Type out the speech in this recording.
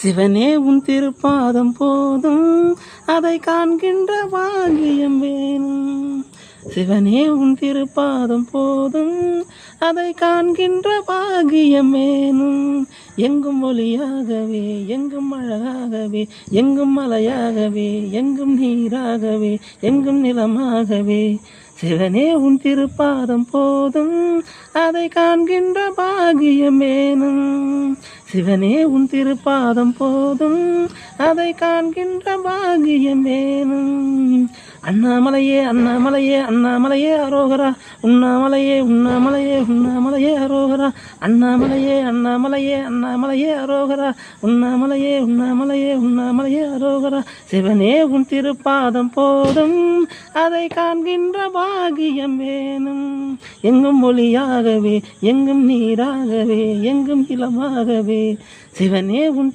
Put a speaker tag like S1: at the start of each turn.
S1: சிவனே உன் திருப்பாதம் போதும், அதை காண்கின்ற பாகியம் வேணும். சிவனே உன் திருப்பாதம் போதும், அதை காண்கின்ற பாகியம் வேணும். எங்கும் ஒளியாகவே, எங்கும் அழகாகவே, எங்கும் மலையாகவே, எங்கும் நீராகவே, எங்கும் நிலமாகவே. சிவனே உன் திருப்பாதம் போதும், அதை காண்கின்ற பாகியம் வேணும். சிவனே உன் திருப்பாதம் போதும், அதை காண்கின்ற பாகியம் வேணும். அண்ணாமலையே அண்ணாமலையே அண்ணாமலையே அரோகரா, உண்ணாமலையே உண்ணாமலையே உண்ணாமலையே அரோகரா. அண்ணாமலையே அண்ணாமலையே அண்ணாமலையே அரோகரா, உண்ணாமலையே உண்ணாமலையே உண்ணாமலையே அரோகரா. சிவனே உன் திருப்பாதம் போதும், அதை காண்கின்ற பாகியம் வேணும். எங்கும் ஒளியாகவே, எங்கும் நீராகவே, எங்கும் இளமாகவே. சிவனே உன்